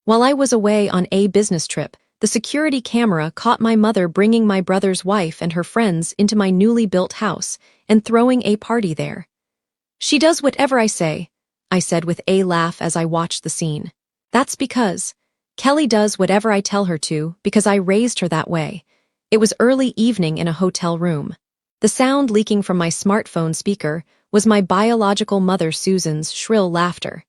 While I was away on a business trip, the security camera caught my mother bringing my brother's wife and her friends into my newly built house and throwing a party there. "She does whatever I say," I said with a laugh as I watched the scene. "That's because Kelly does whatever I tell her to because I raised her that way." It was early evening in a hotel room. The sound leaking from my smartphone speaker was my biological mother Susan's shrill laughter.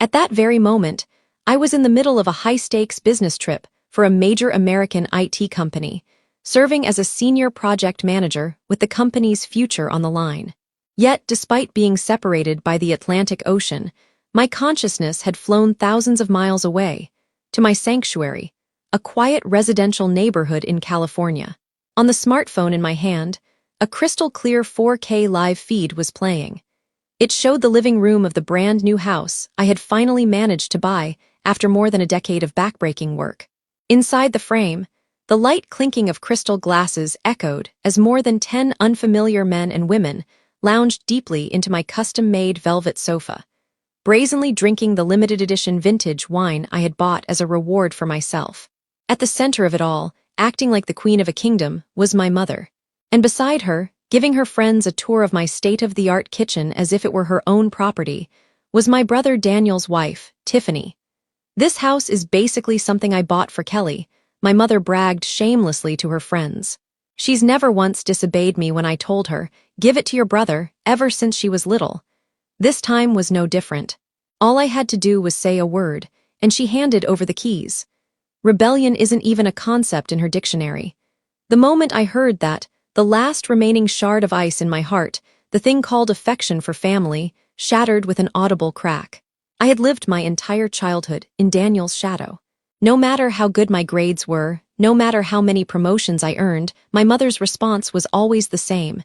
At that very moment, I was in the middle of a high-stakes business trip for a major American IT company, serving as a senior project manager with the company's future on the line. Yet, despite being separated by the Atlantic Ocean, my consciousness had flown thousands of miles away, to my sanctuary, a quiet residential neighborhood in California. On the smartphone in my hand, a crystal-clear 4K live feed was playing. It showed the living room of the brand-new house I had finally managed to buy after more than a decade of backbreaking work. Inside the frame, the light clinking of crystal glasses echoed as more than 10 unfamiliar men and women lounged deeply into my custom-made velvet sofa, brazenly drinking the limited-edition vintage wine I had bought as a reward for myself. At the center of it all, acting like the queen of a kingdom, was my mother. And beside her, giving her friends a tour of my state-of-the-art kitchen as if it were her own property, was my brother Daniel's wife, Tiffany. "This house is basically something I bought for Kelly," my mother bragged shamelessly to her friends. "She's never once disobeyed me when I told her, 'Give it to your brother,' ever since she was little. This time was no different. All I had to do was say a word, and she handed over the keys. Rebellion isn't even a concept in her dictionary. The moment I heard that, the last remaining shard of ice in my heart, the thing called affection for family, shattered with an audible crack. I had lived my entire childhood in Daniel's shadow. No matter how good my grades were, no matter how many promotions I earned, my mother's response was always the same.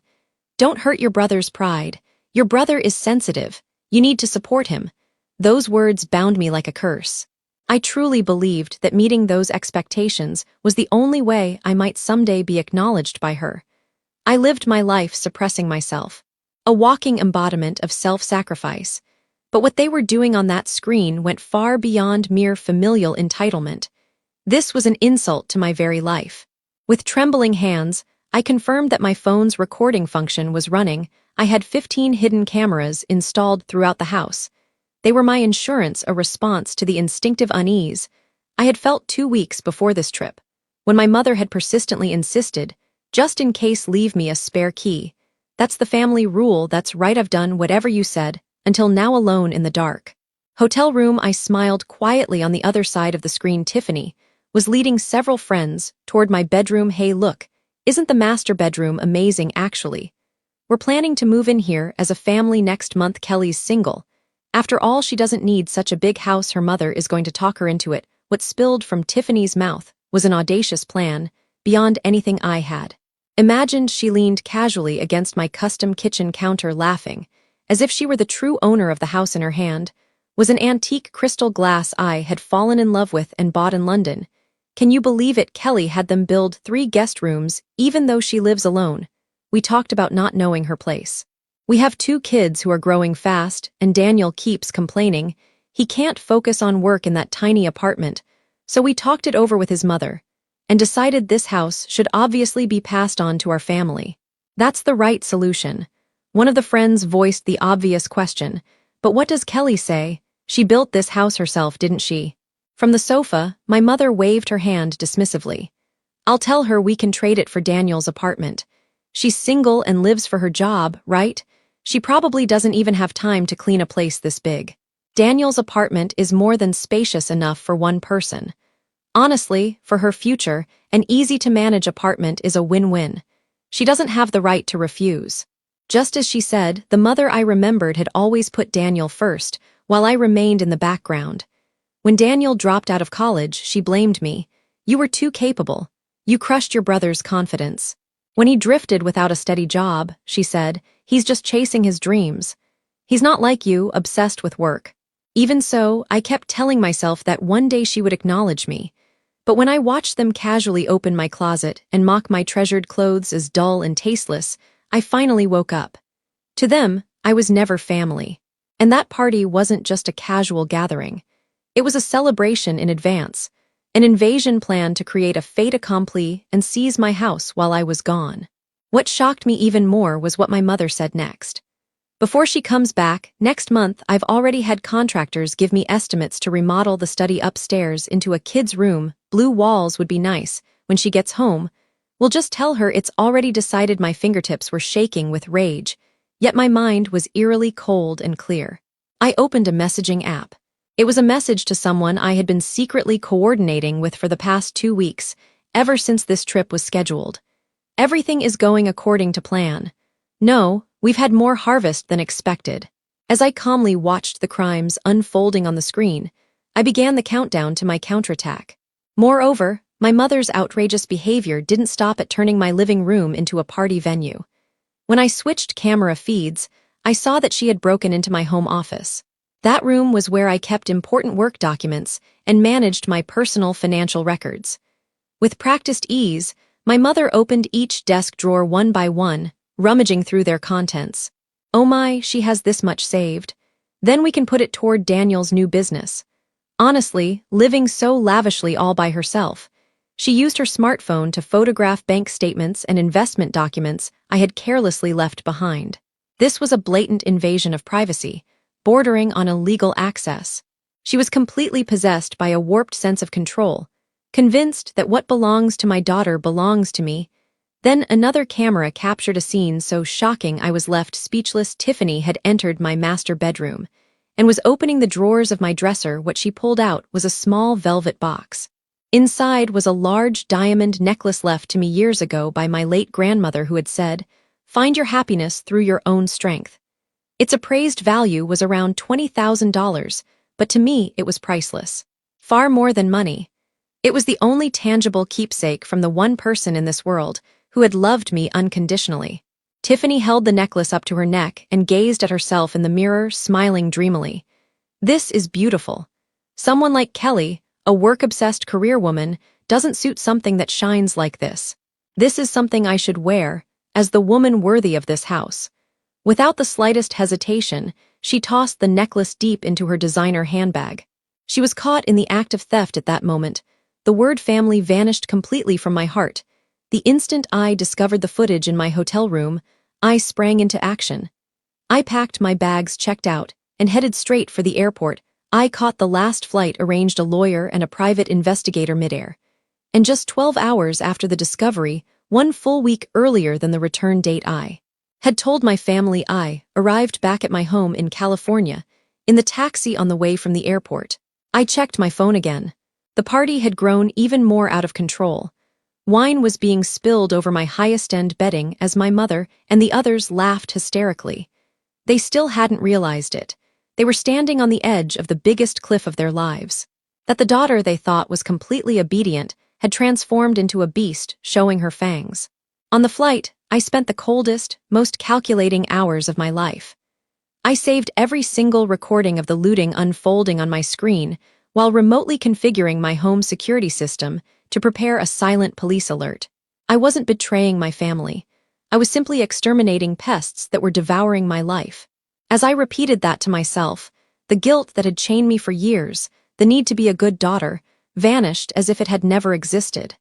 "Don't hurt your brother's pride. Your brother is sensitive. You need to support him." Those words bound me like a curse. I truly believed that meeting those expectations was the only way I might someday be acknowledged by her. I lived my life suppressing myself, a walking embodiment of self-sacrifice. But what they were doing on that screen went far beyond mere familial entitlement. This was an insult to my very life. With trembling hands, I confirmed that my phone's recording function was running. I had 15 hidden cameras installed throughout the house. They were my insurance, a response to the instinctive unease I had felt 2 weeks before this trip, when my mother had persistently insisted, "Just in case, leave me a spare key. That's the family rule, that's right, I've done whatever you said," until now alone in the dark. Hotel room, I smiled quietly. On the other side of the screen, Tiffany was leading several friends toward my bedroom. "Hey, look, isn't the master bedroom amazing actually? We're planning to move in here as a family next month. Kelly's single. After all, she doesn't need such a big house. Her mother is going to talk her into it." What spilled from Tiffany's mouth was an audacious plan, beyond anything I had imagined. She leaned casually against my custom kitchen counter, laughing, as if she were the true owner of the house. In her hand was an antique crystal glass I had fallen in love with and bought in London. Can you believe it? Kelly had them build 3 guest rooms, even though she lives alone. We talked about not knowing her place. We have 2 kids who are growing fast, and Daniel keeps complaining he can't focus on work in that tiny apartment, so we talked it over with his mother, and decided this house should obviously be passed on to our family. That's the right solution. One of the friends voiced the obvious question, "But what does Kelly say? She built this house herself, didn't she?" From the sofa, my mother waved her hand dismissively. "I'll tell her we can trade it for Daniel's apartment. She's single and lives for her job, right? She probably doesn't even have time to clean a place this big. Daniel's apartment is more than spacious enough for one person. Honestly, for her future, an easy-to-manage apartment is a win-win. She doesn't have the right to refuse." Just as she said, the mother I remembered had always put Daniel first, while I remained in the background. When Daniel dropped out of college, she blamed me. "You were too capable. You crushed your brother's confidence. When he drifted without a steady job," she said, "he's just chasing his dreams. He's not like you, obsessed with work." Even so, I kept telling myself that one day she would acknowledge me. But when I watched them casually open my closet and mock my treasured clothes as dull and tasteless, I finally woke up. To them, I was never family. And that party wasn't just a casual gathering. It was a celebration in advance, an invasion plan to create a fait accompli and seize my house while I was gone. What shocked me even more was what my mother said next. Before she comes back, next month I've already had contractors give me estimates to remodel the study upstairs into a kid's room. Blue walls would be nice. When she gets home, we'll just tell her it's already decided. My fingertips were shaking with rage, yet my mind was eerily cold and clear. I opened a messaging app. It was a message to someone I had been secretly coordinating with for the past 2 weeks, ever since this trip was scheduled. Everything is going according to plan. No, we've had more harvest than expected. As I calmly watched the crimes unfolding on the screen, I began the countdown to my counterattack. Moreover, my mother's outrageous behavior didn't stop at turning my living room into a party venue. When I switched camera feeds, I saw that she had broken into my home office. That room was where I kept important work documents and managed my personal financial records. With practiced ease, my mother opened each desk drawer one by one, rummaging through their contents. Oh my, she has this much saved. Then we can put it toward Daniel's new business. Honestly, living so lavishly all by herself, she used her smartphone to photograph bank statements and investment documents I had carelessly left behind. This was a blatant invasion of privacy, bordering on illegal access. She was completely possessed by a warped sense of control, convinced that what belongs to my daughter belongs to me. Then another camera captured a scene so shocking I was left speechless. Tiffany had entered my master bedroom and was opening the drawers of my dresser. What she pulled out was a small velvet box. Inside was a large diamond necklace left to me years ago by my late grandmother, who had said, "Find your happiness through your own strength." Its appraised value was around $20,000, but to me it was priceless. Far more than money. It was the only tangible keepsake from the one person in this world who had loved me unconditionally. Tiffany held the necklace up to her neck and gazed at herself in the mirror, smiling dreamily. "This is beautiful. Someone like Kelly, a work-obsessed career woman, doesn't suit something that shines like this. This is something I should wear, as the woman worthy of this house." Without the slightest hesitation, she tossed the necklace deep into her designer handbag. She was caught in the act of theft at that moment. The word family vanished completely from my heart. The instant I discovered the footage in my hotel room, I sprang into action. I packed my bags, checked out, and headed straight for the airport. I caught the last flight, arranged a lawyer and a private investigator midair. And just 12 hours after the discovery, 1 full week earlier than the return date I had told my family, I arrived back at my home in California, in the taxi on the way from the airport. I checked my phone again. The party had grown even more out of control. Wine was being spilled over my highest-end bedding as my mother and the others laughed hysterically. They still hadn't realized it. They were standing on the edge of the biggest cliff of their lives. That the daughter they thought was completely obedient had transformed into a beast, showing her fangs. On the flight, I spent the coldest, most calculating hours of my life. I saved every single recording of the looting unfolding on my screen while remotely configuring my home security system to prepare a silent police alert. I wasn't betraying my family. I was simply exterminating pests that were devouring my life. As I repeated that to myself, the guilt that had chained me for years, the need to be a good daughter, vanished as if it had never existed.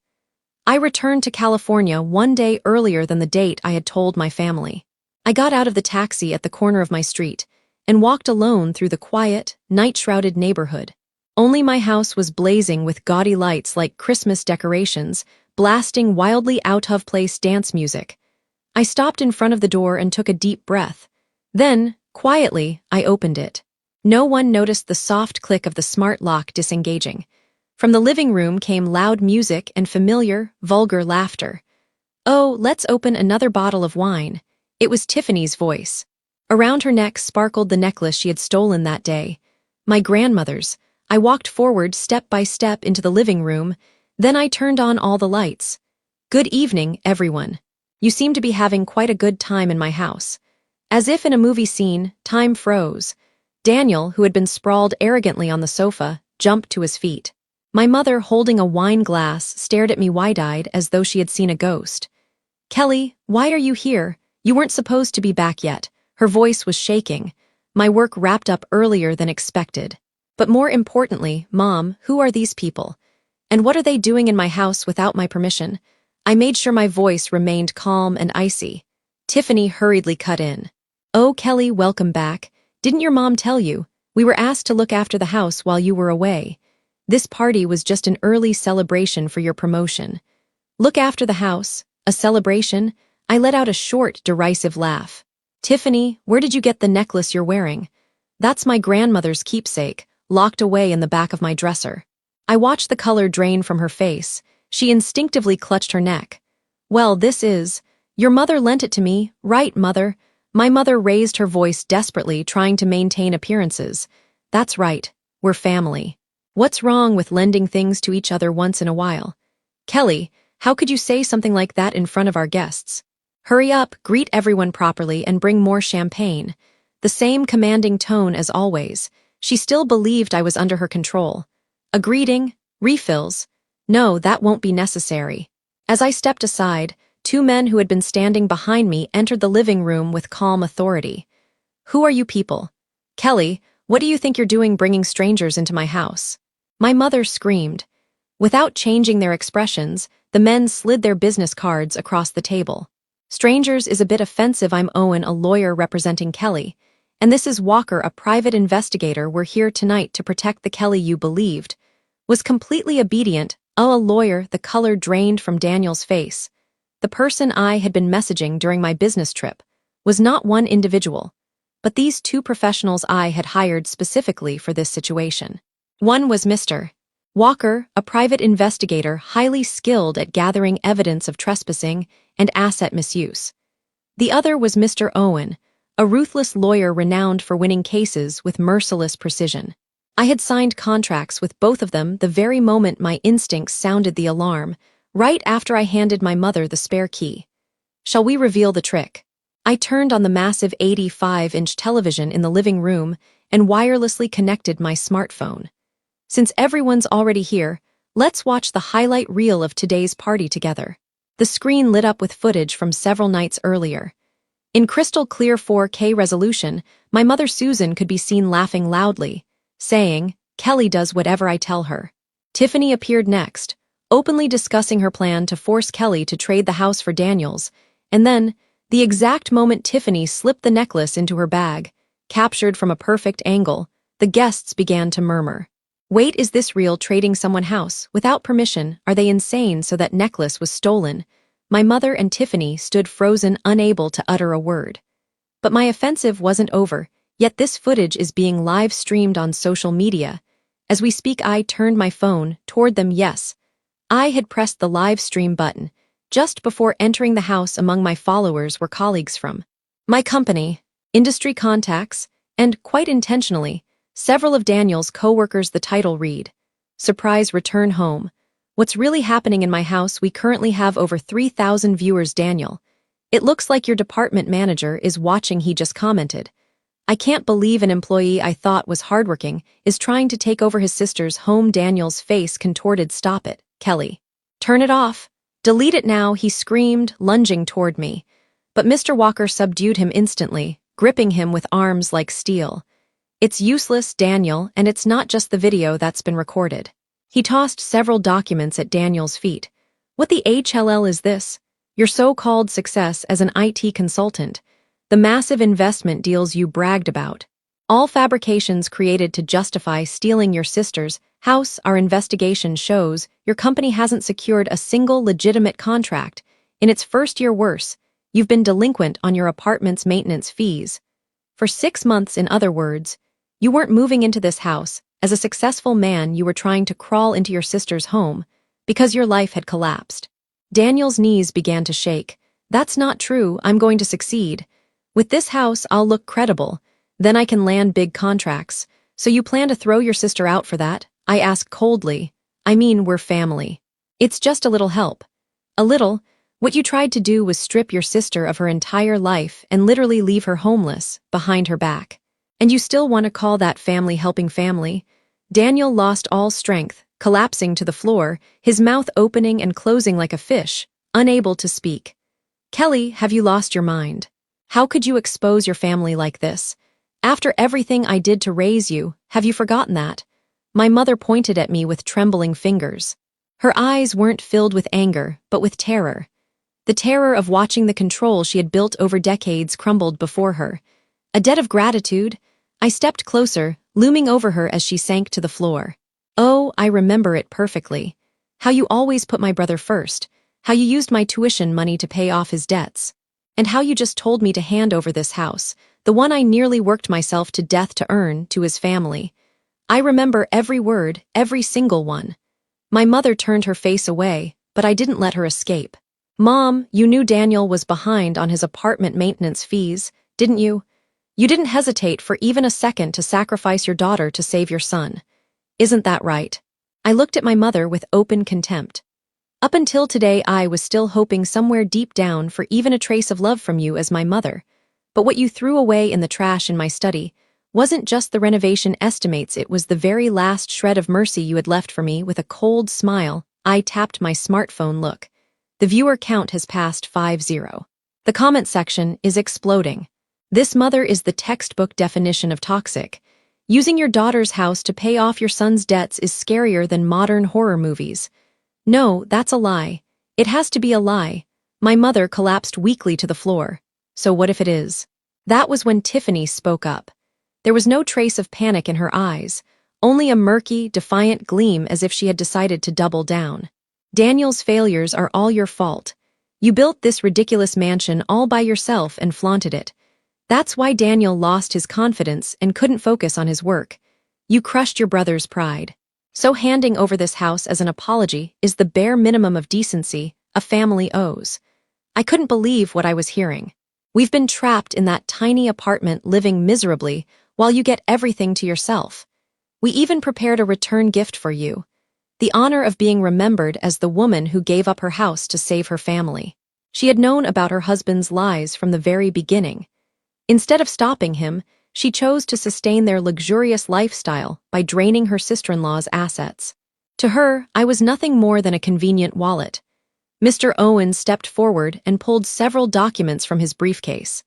I returned to California 1 day earlier than the date I had told my family. I got out of the taxi at the corner of my street and walked alone through the quiet, night-shrouded neighborhood. Only my house was blazing with gaudy lights like Christmas decorations, blasting wildly out-of-place dance music. I stopped in front of the door and took a deep breath. Then, quietly, I opened it. No one noticed the soft click of the smart lock disengaging. From the living room came loud music and familiar, vulgar laughter. "Oh, let's open another bottle of wine." It was Tiffany's voice. Around her neck sparkled the necklace she had stolen that day. My grandmother's. I walked forward step by step into the living room, then I turned on all the lights. "Good evening, everyone. You seem to be having quite a good time in my house." As if in a movie scene, time froze. Daniel, who had been sprawled arrogantly on the sofa, jumped to his feet. My mother, holding a wine glass, stared at me wide-eyed as though she had seen a ghost. "Kelly, why are you here? You weren't supposed to be back yet." Her voice was shaking. "My work wrapped up earlier than expected." But more importantly, Mom, who are these people? And what are they doing in my house without my permission? I made sure my voice remained calm and icy. Tiffany hurriedly cut in. Oh, Kelly, welcome back. Didn't your mom tell you? We were asked to look after the house while you were away. This party was just an early celebration for your promotion. Look after the house? A celebration? I let out a short, derisive laugh. Tiffany, where did you get the necklace you're wearing? That's my grandmother's keepsake, locked away in the back of my dresser. I watched the color drain from her face. She instinctively clutched her neck. Well, this is. Your mother lent it to me, right, Mother? My mother raised her voice desperately, trying to maintain appearances. That's right, we're family. What's wrong with lending things to each other once in a while? Kelly, how could you say something like that in front of our guests? Hurry up, greet everyone properly, and bring more champagne. The same commanding tone as always. She still believed I was under her control. A greeting? Refills? No, that won't be necessary. As I stepped aside, two men who had been standing behind me entered the living room with calm authority. Who are you people? Kelly, what do you think you're doing bringing strangers into my house? My mother screamed. Without changing their expressions, the men slid their business cards across the table. Strangers is a bit offensive. I'm Owen, a lawyer representing Kelly. And this is Walker, a private investigator. We're here tonight to protect the Kelly you believed. Was completely obedient. Oh, a lawyer, the color drained from Daniel's face. The person I had been messaging during my business trip was not one individual, but these two professionals I had hired specifically for this situation. One was Mr. Walker, a private investigator highly skilled at gathering evidence of trespassing and asset misuse. The other was Mr. Owen, a ruthless lawyer renowned for winning cases with merciless precision. I had signed contracts with both of them the very moment my instincts sounded the alarm, right after I handed my mother the spare key. Shall we reveal the trick? I turned on the massive 85-inch television in the living room and wirelessly connected my smartphone. Since everyone's already here, let's watch the highlight reel of today's party together. The screen lit up with footage from several nights earlier. In crystal clear 4K resolution, my mother Susan could be seen laughing loudly, saying, Kelly does whatever I tell her. Tiffany appeared next, openly discussing her plan to force Kelly to trade the house for Daniel's, and then, the exact moment Tiffany slipped the necklace into her bag, captured from a perfect angle, the guests began to murmur. Wait, is this real? Trading someone house without permission? Are they insane? So that necklace was stolen. My mother and Tiffany stood frozen, unable to utter a word. But my offensive wasn't over, yet this footage is being live streamed on social media. As we speak, I turned my phone toward them. Yes, I had pressed the live stream button. Just before entering the house, among my followers were colleagues from my company, industry contacts, and, quite intentionally, several of Daniel's co-workers. The title read, Surprise Return Home. What's really happening in my house? We currently have over 3,000 viewers. Daniel, it looks like your department manager is watching. He just commented. I can't believe an employee I thought was hardworking is trying to take over his sister's home. Daniel's face contorted. Stop it, Kelly. Turn it off. Delete it now, he screamed, lunging toward me. But Mr. Walker subdued him instantly, gripping him with arms like steel. It's useless, Daniel, and it's not just the video that's been recorded. He tossed several documents at Daniel's feet. What the HLL is this? Your so-called success as an IT consultant. The massive investment deals you bragged about. All fabrications created to justify stealing your sister's house. Our investigation shows your company hasn't secured a single legitimate contract. In its first year, worse, you've been delinquent on your apartment's maintenance fees. For 6 months, in other words, you weren't moving into this house. As a successful man, you were trying to crawl into your sister's home because your life had collapsed. Daniel's knees began to shake. That's not true. I'm going to succeed. With this house, I'll look credible. Then I can land big contracts. So you plan to throw your sister out for that? I asked coldly. I mean, we're family. It's just a little help. A little? What you tried to do was strip your sister of her entire life and literally leave her homeless, behind her back. And you still want to call that family helping family? Daniel lost all strength, collapsing to the floor, his mouth opening and closing like a fish, unable to speak. Kelly, have you lost your mind? How could you expose your family like this? After everything I did to raise you, have you forgotten that? My mother pointed at me with trembling fingers. Her eyes weren't filled with anger, but with terror. The terror of watching the control she had built over decades crumbled before her. A debt of gratitude? I stepped closer, looming over her as she sank to the floor. Oh, I remember it perfectly. How you always put my brother first, how you used my tuition money to pay off his debts, and how you just told me to hand over this house, the one I nearly worked myself to death to earn, to his family. I remember every word, every single one. My mother turned her face away, but I didn't let her escape. Mom, you knew Daniel was behind on his apartment maintenance fees, didn't you? You didn't hesitate for even a second to sacrifice your daughter to save your son. Isn't that right? I looked at my mother with open contempt. Up until today, I was still hoping somewhere deep down for even a trace of love from you as my mother. But what you threw away in the trash in my study wasn't just the renovation estimates, it was the very last shred of mercy you had left for me. With a cold smile, I tapped my smartphone. Look. The viewer count has passed 50. The comment section is exploding. This mother is the textbook definition of toxic. Using your daughter's house to pay off your son's debts is scarier than modern horror movies. No, that's a lie. It has to be a lie. My mother collapsed weakly to the floor. So what if it is? That was when Tiffany spoke up. There was no trace of panic in her eyes, only a murky, defiant gleam as if she had decided to double down. Daniel's failures are all your fault. You built this ridiculous mansion all by yourself and flaunted it. That's why Daniel lost his confidence and couldn't focus on his work. You crushed your brother's pride. So handing over this house as an apology is the bare minimum of decency a family owes. I couldn't believe what I was hearing. We've been trapped in that tiny apartment living miserably while you get everything to yourself. We even prepared a return gift for you. The honor of being remembered as the woman who gave up her house to save her family. She had known about her husband's lies from the very beginning. Instead of stopping him, she chose to sustain their luxurious lifestyle by draining her sister-in-law's assets. To her, I was nothing more than a convenient wallet. Mr. Owen stepped forward and pulled several documents from his briefcase.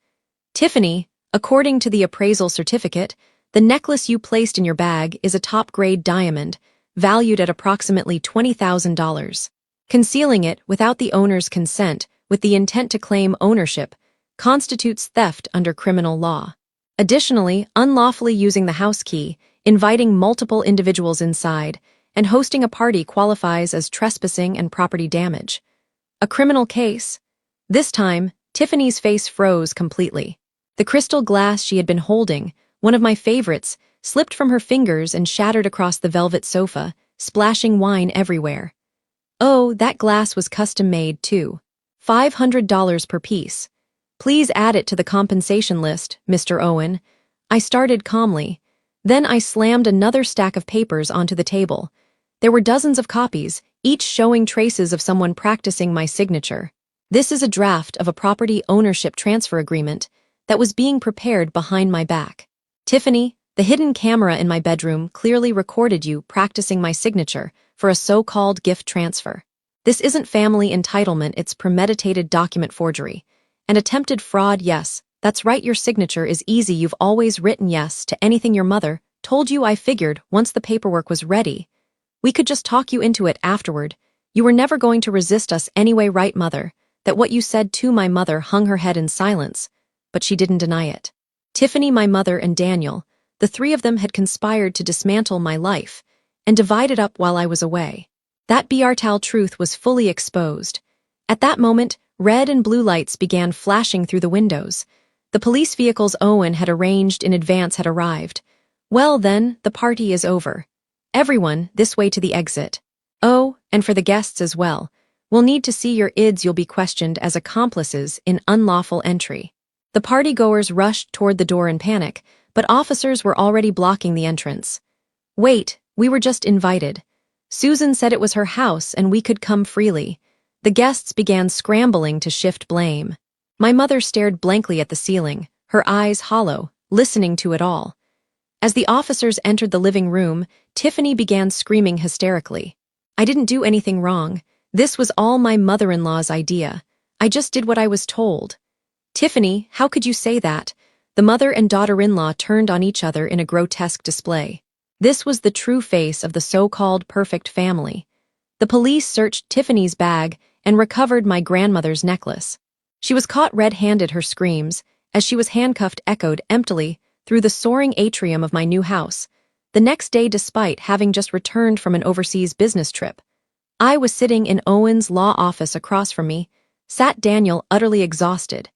Tiffany, according to the appraisal certificate, the necklace you placed in your bag is a top-grade diamond, valued at approximately $20,000. Concealing it without the owner's consent, with the intent to claim ownership, constitutes theft under criminal law. Additionally, unlawfully using the house key, inviting multiple individuals inside, and hosting a party qualifies as trespassing and property damage. A criminal case? This time, Tiffany's face froze completely. The crystal glass she had been holding, one of my favorites, slipped from her fingers and shattered across the velvet sofa, splashing wine everywhere. Oh, that glass was custom-made, too. $500 per piece. Please add it to the compensation list, Mr. Owen. I started calmly. Then I slammed another stack of papers onto the table. There were dozens of copies, each showing traces of someone practicing my signature. This is a draft of a property ownership transfer agreement that was being prepared behind my back. Tiffany, the hidden camera in my bedroom clearly recorded you practicing my signature for a so-called gift transfer. This isn't family entitlement, it's premeditated document forgery. And attempted fraud, yes, that's right, your signature is easy. You've always written yes to anything your mother told you. I figured once the paperwork was ready, we could just talk you into it afterward. You were never going to resist us anyway, right, mother? That what you said to my mother hung her head in silence, but she didn't deny it. Tiffany, my mother, and Daniel, the three of them had conspired to dismantle my life and divide it up while I was away. That brutal truth was fully exposed. At that moment, red and blue lights began flashing through the windows. The police vehicles Owen had arranged in advance had arrived. Well then, the party is over. Everyone, this way to the exit. Oh, and for the guests as well. We'll need to see your IDs. You'll be questioned as accomplices in unlawful entry. The partygoers rushed toward the door in panic, but officers were already blocking the entrance. Wait, we were just invited. Susan said it was her house and we could come freely. The guests began scrambling to shift blame. My mother stared blankly at the ceiling, her eyes hollow, listening to it all. As the officers entered the living room, Tiffany began screaming hysterically. I didn't do anything wrong. This was all my mother-in-law's idea. I just did what I was told. Tiffany, how could you say that? The mother and daughter-in-law turned on each other in a grotesque display. This was the true face of the so-called perfect family. The police searched Tiffany's bag and recovered my grandmother's necklace. She was caught red-handed. Her screams, as she was handcuffed, echoed emptily through the soaring atrium of my new house. The next day, despite having just returned from an overseas business trip, I was sitting in Owen's law office. Across from me sat Daniel, utterly exhausted,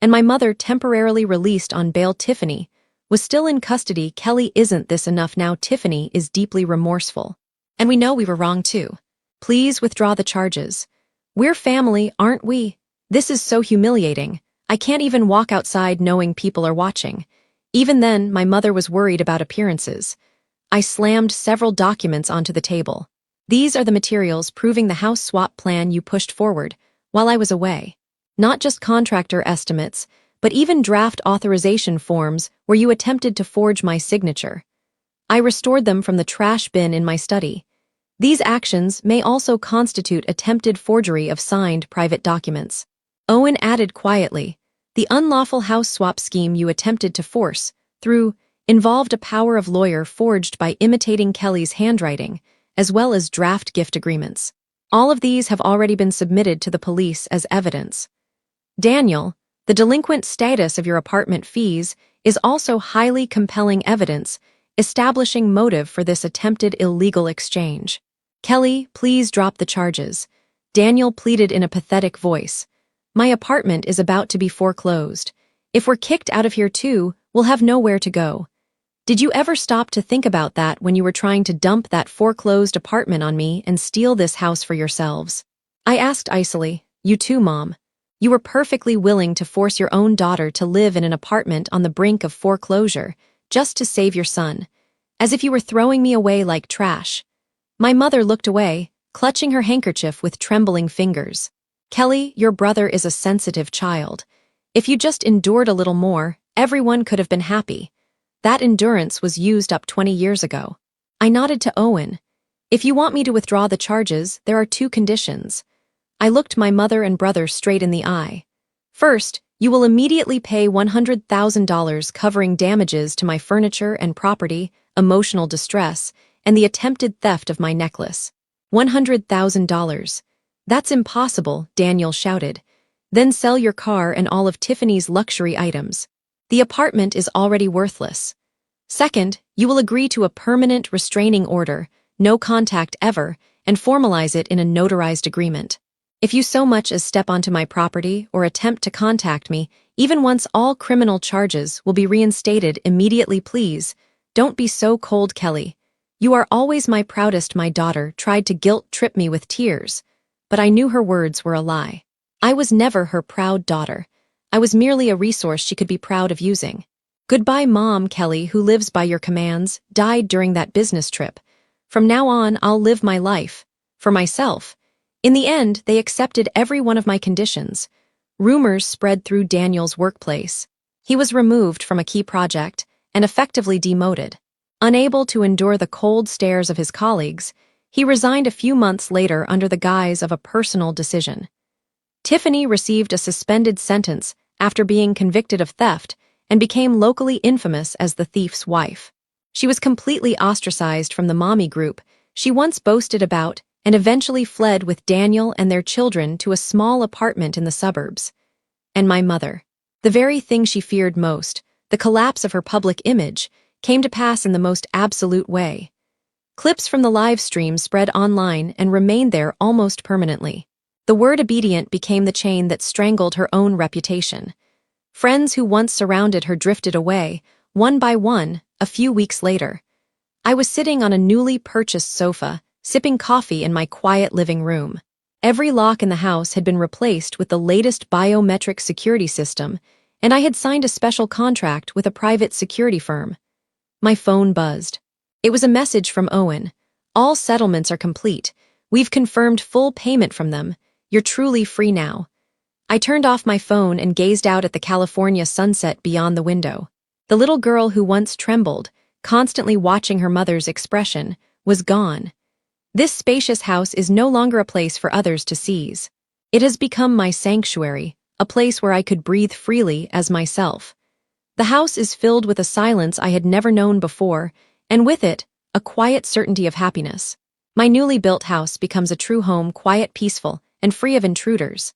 and my mother, temporarily released on bail. Tiffany was still in custody. Kelly, isn't this enough now? Tiffany is deeply remorseful. And we know we were wrong too. Please withdraw the charges. We're family, aren't we? This is so humiliating. I can't even walk outside knowing people are watching. Even then, my mother was worried about appearances. I slammed several documents onto the table. These are the materials proving the house swap plan you pushed forward while I was away. Not just contractor estimates, but even draft authorization forms where you attempted to forge my signature. I restored them from the trash bin in my study. These actions may also constitute attempted forgery of signed private documents. Owen added quietly, the unlawful house swap scheme you attempted to force through involved a power of lawyer forged by imitating Kelly's handwriting, as well as draft gift agreements. All of these have already been submitted to the police as evidence. Daniel, the delinquent status of your apartment fees is also highly compelling evidence establishing motive for this attempted illegal exchange. Kelly, please drop the charges. Daniel pleaded in a pathetic voice. My apartment is about to be foreclosed. If we're kicked out of here too, we'll have nowhere to go. Did you ever stop to think about that when you were trying to dump that foreclosed apartment on me and steal this house for yourselves? I asked icily. You too, Mom. You were perfectly willing to force your own daughter to live in an apartment on the brink of foreclosure, just to save your son, as if you were throwing me away like trash. My mother looked away, clutching her handkerchief with trembling fingers. Kelly, your brother is a sensitive child. If you just endured a little more, everyone could have been happy. That endurance was used up 20 years ago. I nodded to Owen. If you want me to withdraw the charges, there are 2 conditions. I looked my mother and brother straight in the eye. First, you will immediately pay $100,000 covering damages to my furniture and property, emotional distress, and the attempted theft of my necklace. $100,000. That's impossible, Daniel shouted. Then sell your car and all of Tiffany's luxury items. The apartment is already worthless. Second, you will agree to a permanent restraining order, no contact ever, and formalize it in a notarized agreement. If you so much as step onto my property or attempt to contact me, even once all criminal charges will be reinstated immediately. Please, don't be so cold, Kelly. You are always my proudest. My daughter tried to guilt-trip me with tears, but I knew her words were a lie. I was never her proud daughter. I was merely a resource she could be proud of using. Goodbye, Mom. Kelly, who lives by your commands, died during that business trip. From now on, I'll live my life. For myself. In the end, they accepted every one of my conditions. Rumors spread through Daniel's workplace. He was removed from a key project and effectively demoted. Unable to endure the cold stares of his colleagues, he resigned a few months later under the guise of a personal decision. Tiffany received a suspended sentence after being convicted of theft and became locally infamous as the thief's wife. She was completely ostracized from the mommy group she once boasted about and eventually fled with Daniel and their children to a small apartment in the suburbs. And my mother, the very thing she feared most, the collapse of her public image, came to pass in the most absolute way. Clips from the live stream spread online and remained there almost permanently. The word obedient became the chain that strangled her own reputation. Friends who once surrounded her drifted away, one by one, a few weeks later. I was sitting on a newly purchased sofa, sipping coffee in my quiet living room. Every lock in the house had been replaced with the latest biometric security system, and I had signed a special contract with a private security firm. My phone buzzed. It was a message from Owen. All settlements are complete. We've confirmed full payment from them. You're truly free now. I turned off my phone and gazed out at the California sunset beyond the window. The little girl who once trembled, constantly watching her mother's expression, was gone. This spacious house is no longer a place for others to seize. It has become my sanctuary, a place where I could breathe freely as myself. The house is filled with a silence I had never known before, and with it, a quiet certainty of happiness. My newly built house becomes a true home, quiet, peaceful, and free of intruders.